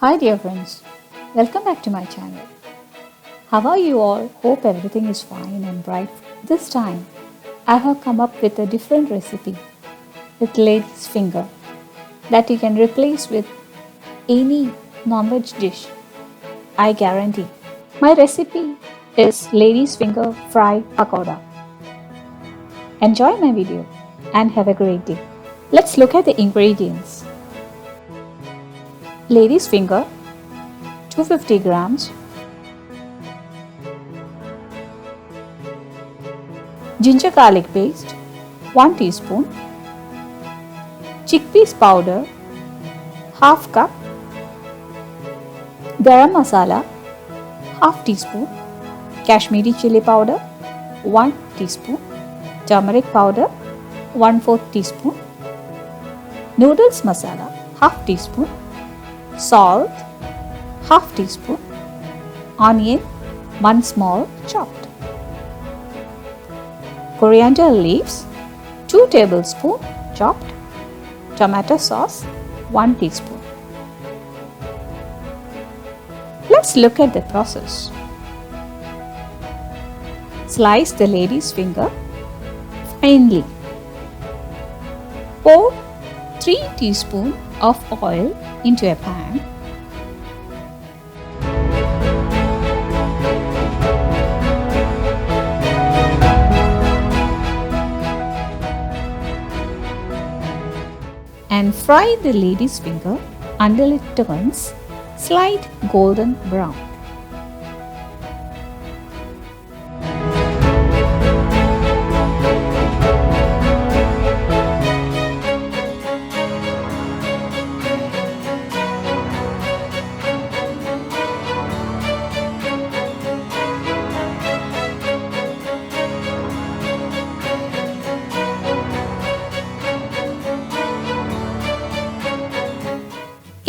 Hi dear friends, welcome back to my channel. How are you all? Hope everything is fine and bright. This time I have come up with a different recipe with lady's finger that you can replace with any non-veg dish. I guarantee. My recipe is lady's finger fried pakoda. Enjoy my video and have a great day. Let's look at the ingredients. Lady's finger 250 grams, ginger garlic paste 1 teaspoon, chickpeas powder half cup, garam masala half teaspoon, Kashmiri chili powder 1 teaspoon, turmeric powder 1/4 teaspoon, noodles masala half teaspoon, salt half teaspoon, onion 1 small chopped, coriander leaves 2 tablespoons chopped, tomato sauce 1 teaspoon. Let's look at the process. Slice the lady's finger finely. Pour 3 teaspoons of oil into a pan. And fry the lady's finger until it turns slight golden brown.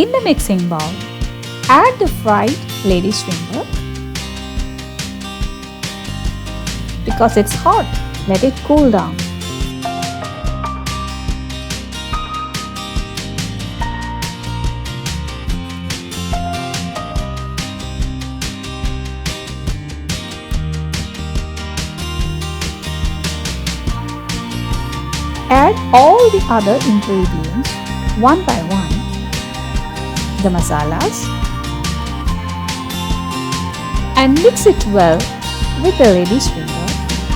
In the mixing bowl, add the fried lady's finger. Because it's hot, let it cool down. Add all the other ingredients one by one. The masalas, and mix it well with the lady's finger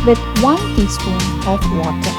with 1 teaspoon of water.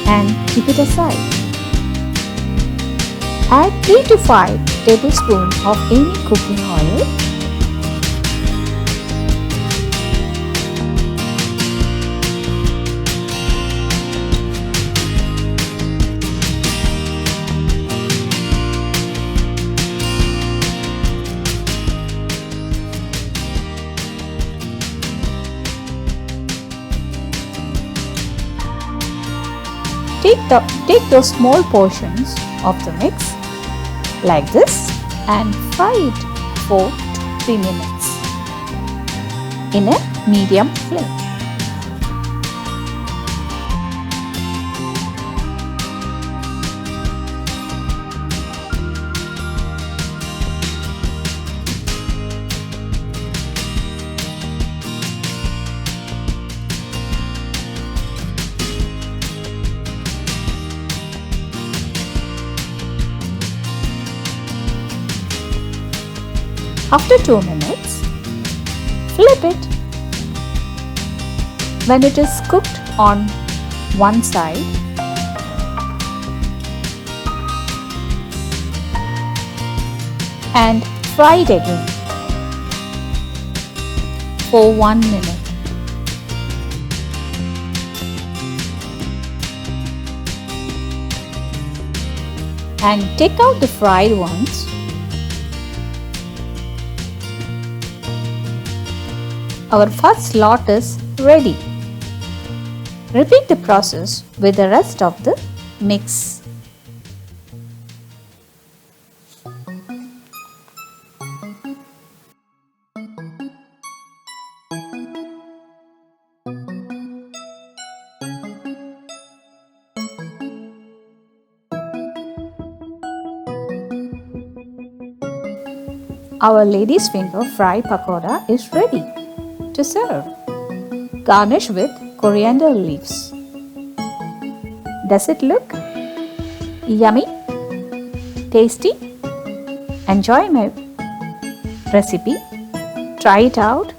And keep it aside. Add 3 to 5 tablespoons of any cooking oil. Take those small portions of the mix like this and fry it for 2-3 minutes in a medium flame. After 2 minutes, flip it. When it is cooked on one side, and fry it again for 1 minute. And take out the fried ones Our first lot is ready. Repeat the process with the rest of the mix. Our lady's finger fry pakoda is ready to serve. Garnish with coriander leaves. Does it look yummy? Tasty? Enjoy my recipe. Try it out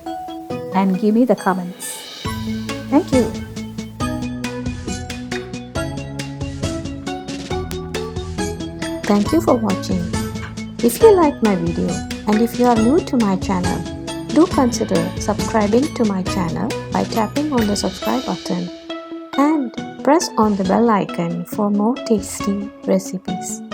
and give me the comments. Thank you. Thank you for watching. If you like my video and if you are new to my channel, do consider subscribing to my channel by tapping on the subscribe button and press on the bell icon for more tasty recipes.